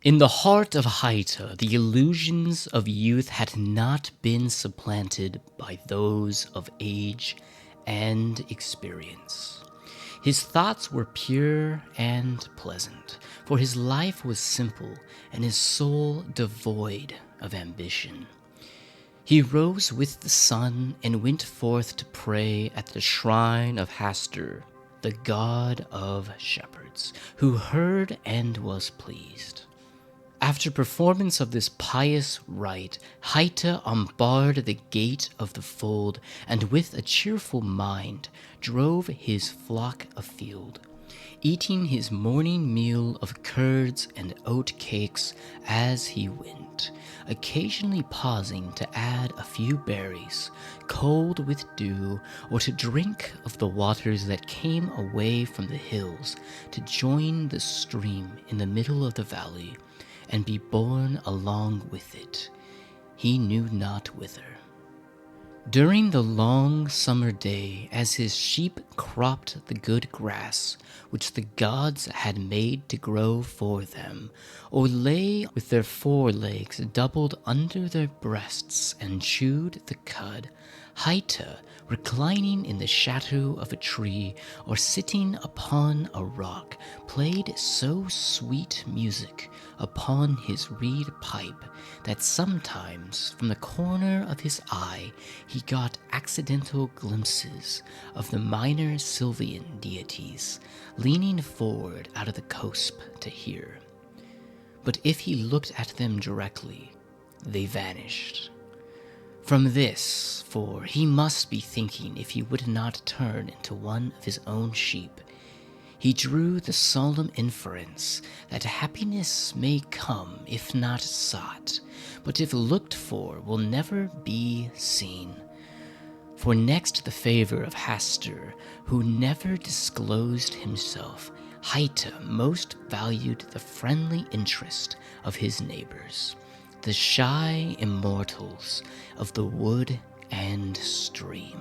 In the heart of Haita, the illusions of youth had not been supplanted by those of age and experience. His thoughts were pure and pleasant, for his life was simple and his soul devoid of ambition. He rose with the sun and went forth to pray at the shrine of Hastur, the god of shepherds, who heard and was pleased. After performance of this pious rite, Haita unbarred the gate of the fold and with a cheerful mind drove his flock afield, eating his morning meal of curds and oat cakes as he went, occasionally pausing to add a few berries, cold with dew, or to drink of the waters that came away from the hills to join the stream in the middle of the valley, and be borne along with it, he knew not whither. During the long summer day, as his sheep cropped the good grass which the gods had made to grow for them, or lay with their forelegs doubled under their breasts and chewed the cud, Haita, reclining in the shadow of a tree or sitting upon a rock, played so sweet music upon his reed pipe that sometimes from the corner of his eye he got accidental glimpses of the minor Sylvian deities leaning forward out of the cosp to hear. But if he looked at them directly, they vanished. From this, for he must be thinking if he would not turn into one of his own sheep, he drew the solemn inference that happiness may come if not sought, but if looked for will never be seen. For next the favor of Hastur, who never disclosed himself, Haita most valued the friendly interest of his neighbors, the shy immortals of the wood and stream.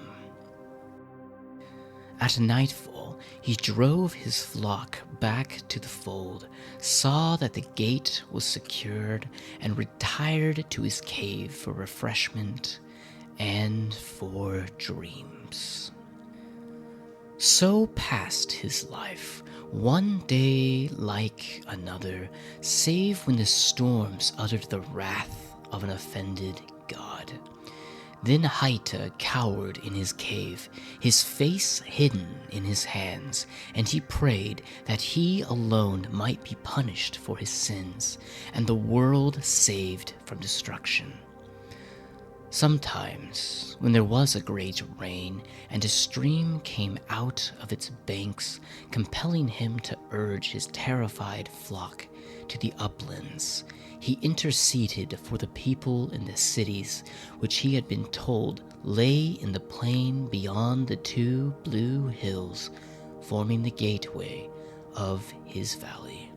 At nightfall, he drove his flock back to the fold, saw that the gate was secured, and retired to his cave for refreshment and for dreams. So passed his life, one day like another, save when the storms uttered the wrath of an offended god. Then Haita cowered in his cave, his face hidden in his hands, and he prayed that he alone might be punished for his sins, and the world saved from destruction. Sometimes, when there was a great rain, and a stream came out of its banks, compelling him to urge his terrified flock to the uplands, he interceded for the people in the cities which he had been told lay in the plain beyond the two blue hills forming the gateway of his valley.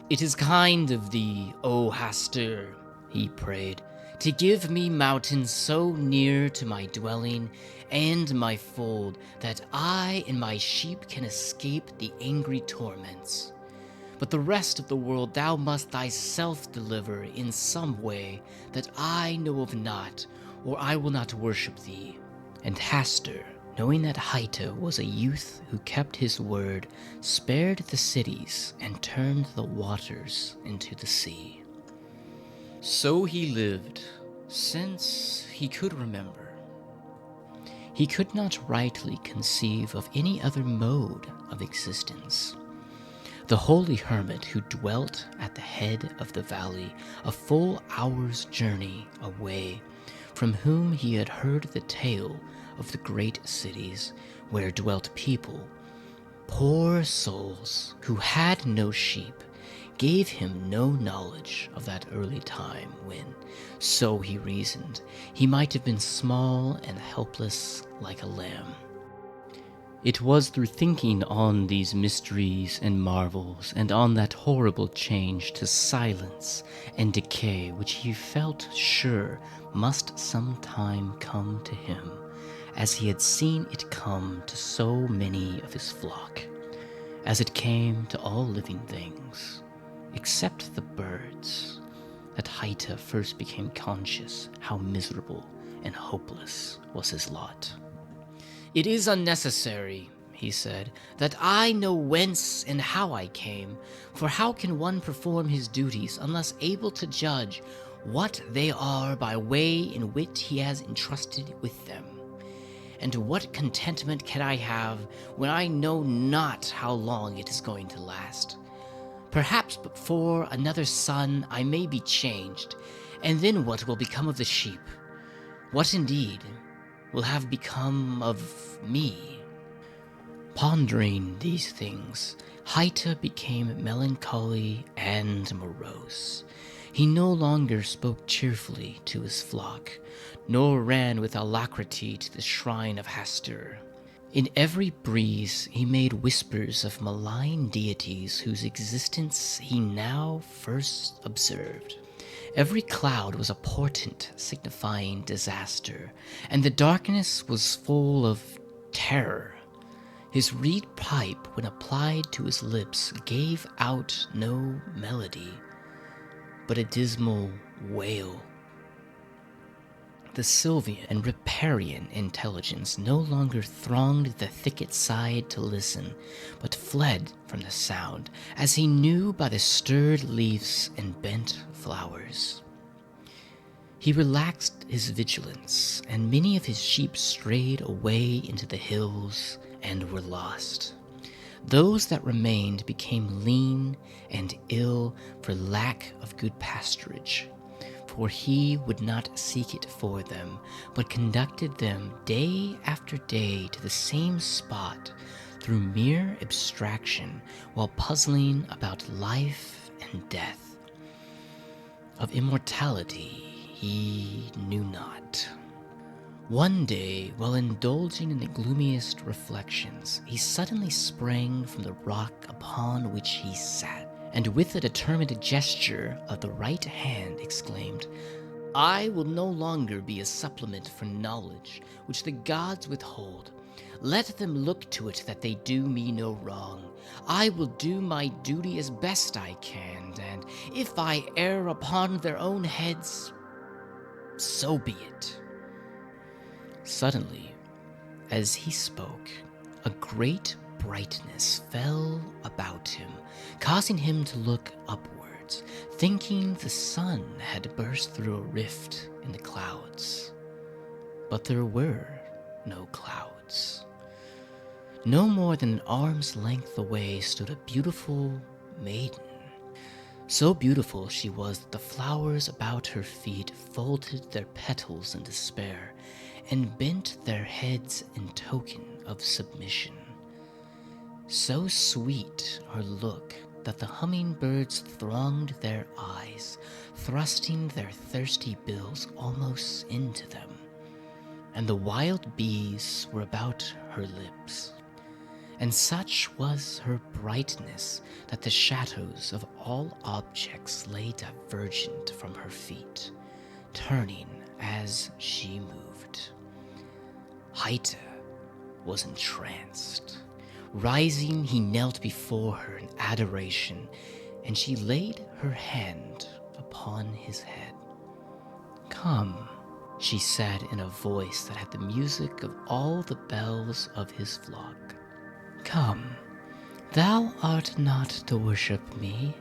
"It is kind of thee, O Hastur," he prayed, "to give me mountains so near to my dwelling and my fold that I and my sheep can escape the angry torments. But the rest of the world thou must thyself deliver in some way that I know of not, or I will not worship thee." And Hastur, knowing that Haita was a youth who kept his word, spared the cities and turned the waters into the sea. So he lived, since he could remember. He could not rightly conceive of any other mode of existence. The holy hermit who dwelt at the head of the valley, a full hour's journey away, from whom he had heard the tale of the great cities where dwelt people, poor souls who had no sheep, gave him no knowledge of that early time when, so he reasoned, he might have been small and helpless like a lamb. It was through thinking on these mysteries and marvels, and on that horrible change to silence and decay which he felt sure must some time come to him, as he had seen it come to so many of his flock, as it came to all living things, except the birds, that Haita first became conscious how miserable and hopeless was his lot. "It is unnecessary," he said, "that I know whence and how I came, for how can one perform his duties unless able to judge what they are by way in which he has entrusted with them? And what contentment can I have when I know not how long it is going to last? Perhaps but for another sun I may be changed, and then what will become of the sheep? What indeed will have become of me?" Pondering these things, Haita became melancholy and morose. He no longer spoke cheerfully to his flock, nor ran with alacrity to the shrine of Hastur. In every breeze he made whispers of malign deities whose existence he now first observed. Every cloud was a portent signifying disaster, and the darkness was full of terror. His reed pipe, when applied to his lips, gave out no melody, but a dismal wail. The Sylvian and riparian intelligence no longer thronged the thicket side to listen, but fled from the sound, as he knew by the stirred leaves and bent flowers. He relaxed his vigilance, and many of his sheep strayed away into the hills and were lost. Those that remained became lean and ill for lack of good pasturage, for he would not seek it for them, but conducted them day after day to the same spot through mere abstraction, while puzzling about life and death. Of immortality he knew not. One day, while indulging in the gloomiest reflections, he suddenly sprang from the rock upon which he sat, and with a determined gesture of the right hand exclaimed, "I will no longer be a supplement for knowledge which the gods withhold. Let them look to it that they do me no wrong. I will do my duty as best I can, and if I err upon their own heads, so be it." Suddenly, as he spoke, a great brightness fell about him, causing him to look upwards, thinking the sun had burst through a rift in the clouds. But there were no clouds. No more than an arm's length away stood a beautiful maiden. So beautiful she was that the flowers about her feet folded their petals in despair, and bent their heads in token of submission. So sweet her look that the hummingbirds thronged their eyes, thrusting their thirsty bills almost into them, and the wild bees were about her lips. And such was her brightness that the shadows of all objects lay divergent from her feet, turning as she moved. Haita was entranced. Rising, he knelt before her in adoration, and she laid her hand upon his head. "Come," she said in a voice that had the music of all the bells of his flock. "Come, thou art not to worship me,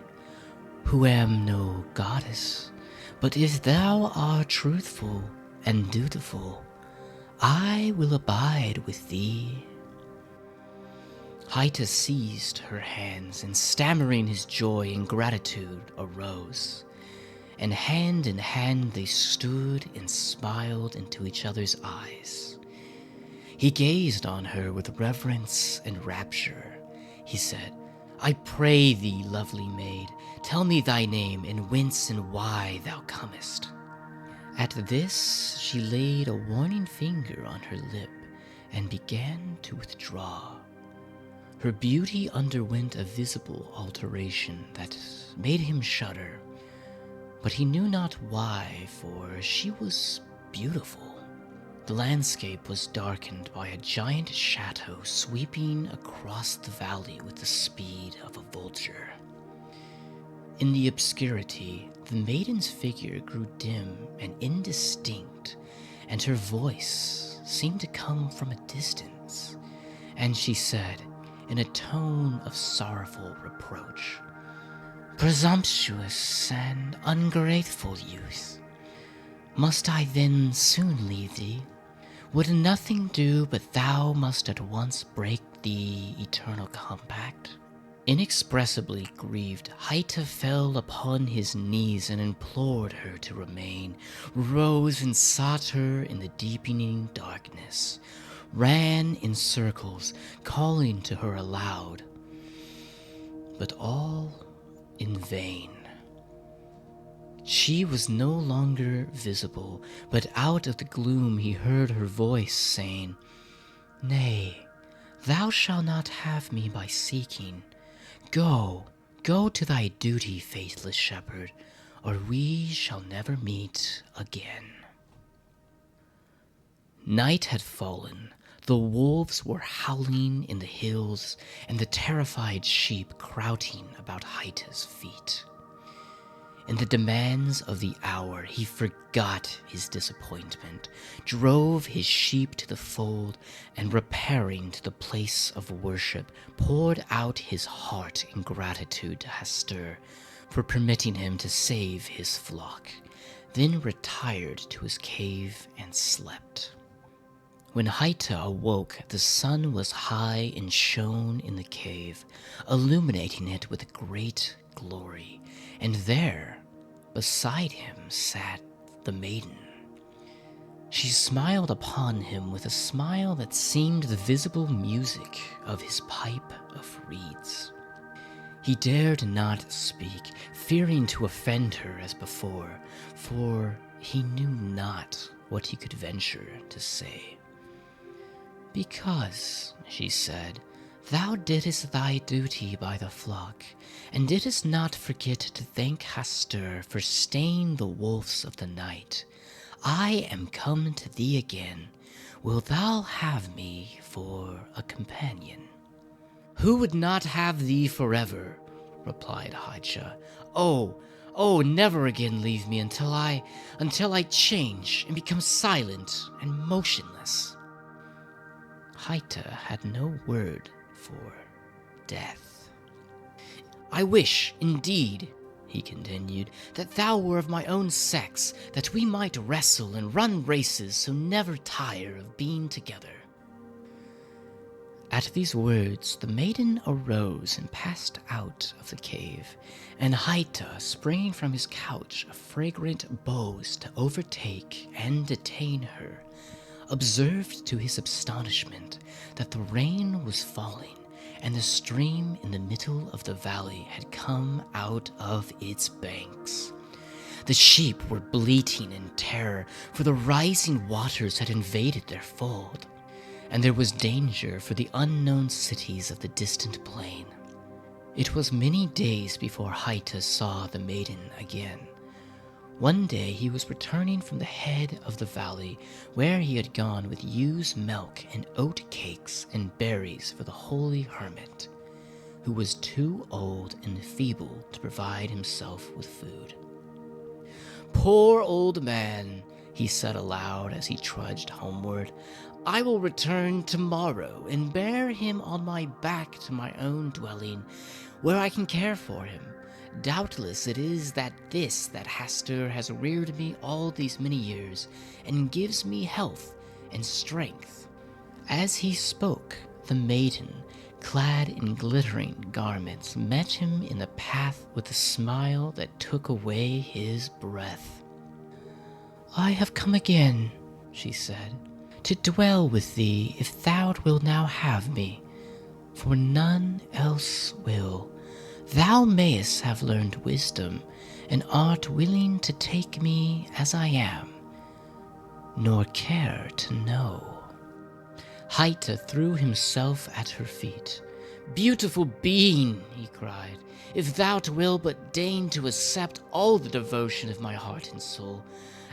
who am no goddess, but if thou art truthful and dutiful, I will abide with thee." Haita seized her hands, and stammering his joy and gratitude arose, and hand in hand they stood and smiled into each other's eyes. He gazed on her with reverence and rapture. He said, "I pray thee, lovely maid, tell me thy name, and whence and why thou comest." At this she laid a warning finger on her lip and began to withdraw. Her beauty underwent a visible alteration that made him shudder, but he knew not why, for she was beautiful. The landscape was darkened by a giant chateau sweeping across the valley with the speed of a vulture. In the obscurity, the maiden's figure grew dim and indistinct, and her voice seemed to come from a distance. And she said, in a tone of sorrowful reproach, "Presumptuous and ungrateful youth, must I then soon leave thee? Would nothing do but thou must at once break the eternal compact?" Inexpressibly grieved, Haita fell upon his knees and implored her to remain, rose and sought her in the deepening darkness, ran in circles, calling to her aloud, but all in vain. She was no longer visible, but out of the gloom he heard her voice saying, "Nay, thou shalt not have me by seeking. Go to thy duty, faithless shepherd, or we shall never meet again." Night had fallen. The wolves were howling in the hills, and the terrified sheep crouching about Haita's feet. In the demands of the hour, he forgot his disappointment, drove his sheep to the fold, and repairing to the place of worship, poured out his heart in gratitude to Hastur for permitting him to save his flock, then retired to his cave and slept. When Haita awoke, the sun was high and shone in the cave, illuminating it with great glory, and there, beside him, sat the maiden. She smiled upon him with a smile that seemed the visible music of his pipe of reeds. He dared not speak, fearing to offend her as before, for he knew not what he could venture to say. "Because," she said, "thou didst thy duty by the flock, and didst not forget to thank Hastur for staying the wolves of the night, I am come to thee again. Wilt thou have me for a companion?" "Who would not have thee forever?" replied Haita. Oh, never again leave me until I change and become silent and motionless." Haita had no word for death. "I wish, indeed," he continued, "that thou were of my own sex, that we might wrestle and run races, so never tire of being together." At these words, the maiden arose and passed out of the cave, and Haita, springing from his couch of fragrant boughs to overtake and detain her, observed to his astonishment that the rain was falling, and the stream in the middle of the valley had come out of its banks. The sheep were bleating in terror, for the rising waters had invaded their fold, and there was danger for the unknown cities of the distant plain. It was many days before Haita saw the maiden again. One day he was returning from the head of the valley, where he had gone with ewe's milk and oat cakes and berries for the holy hermit, who was too old and feeble to provide himself with food. "Poor old man," he said aloud as he trudged homeward, "I will return tomorrow and bear him on my back to my own dwelling, where I can care for him. Doubtless it is that Hastur has reared me all these many years, and gives me health and strength." As he spoke, the maiden, clad in glittering garments, met him in the path with a smile that took away his breath. "I have come again," she said, "to dwell with thee if thou wilt now have me, for none else will. Thou mayest have learned wisdom, and art willing to take me as I am, nor care to know." Haita threw himself at her feet. "Beautiful being," he cried, "if thou wilt but deign to accept all the devotion of my heart and soul,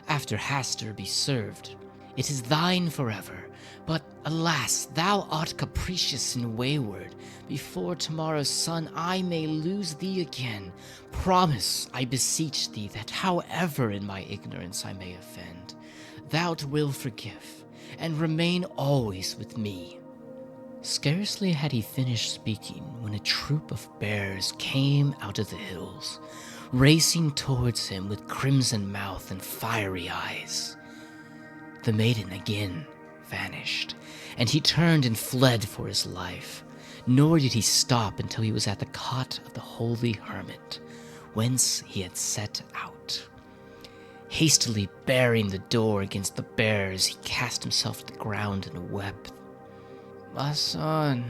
after Hastur be served, It is thine forever. But alas, thou art capricious and wayward. Before tomorrow's sun I may lose thee again. Promise, I beseech thee, that however in my ignorance I may offend, thou wilt forgive, and remain always with me. Scarcely had he finished speaking when a troop of bears came out of the hills, racing towards him with crimson mouth and fiery eyes. The maiden again vanished, and he turned and fled for his life, nor did he stop until he was at the cot of the holy hermit, whence he had set out. Hastily barring the door against the bears, he cast himself to the ground and wept. "My son,"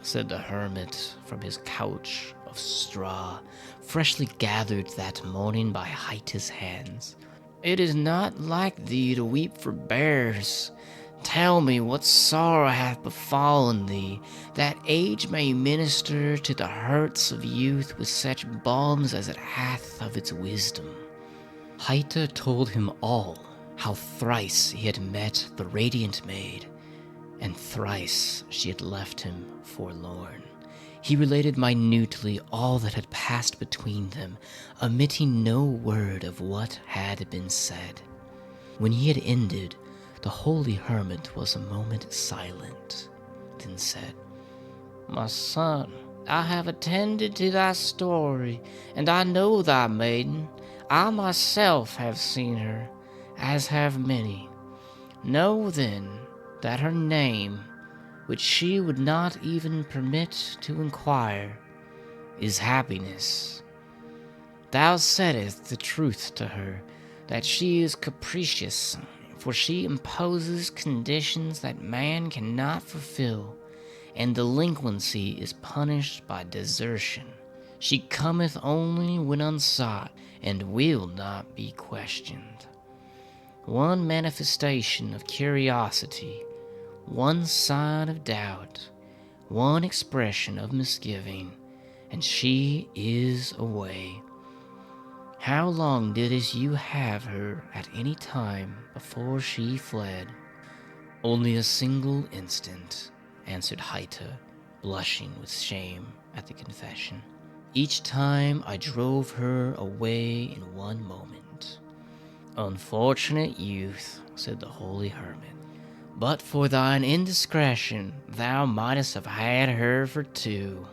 said the hermit from his couch of straw, freshly gathered that morning by Haita's hands, "it is not like thee to weep for bears. Tell me what sorrow hath befallen thee, that age may minister to the hurts of youth with such balms as it hath of its wisdom." Haita told him all, how thrice he had met the radiant maid, and thrice she had left him forlorn. He related minutely all that had passed between them, omitting no word of what had been said. When he had ended, the holy hermit was a moment silent, then said, "My son, I have attended to thy story, and I know thy maiden. I myself have seen her, as have many. Know then that her name, which she would not even permit to inquire, is Happiness. Thou saidst the truth to her, that she is capricious, for she imposes conditions that man cannot fulfill, and delinquency is punished by desertion. She cometh only when unsought, and will not be questioned. One manifestation of curiosity, one sign of doubt, one expression of misgiving, and she is away. How long didst you have her at any time before she fled?" "Only a single instant," answered Haita, blushing with shame at the confession. "Each time I drove her away in one moment." "Unfortunate youth," said the holy hermit. "But for thine indiscretion, thou mightest have had her for two."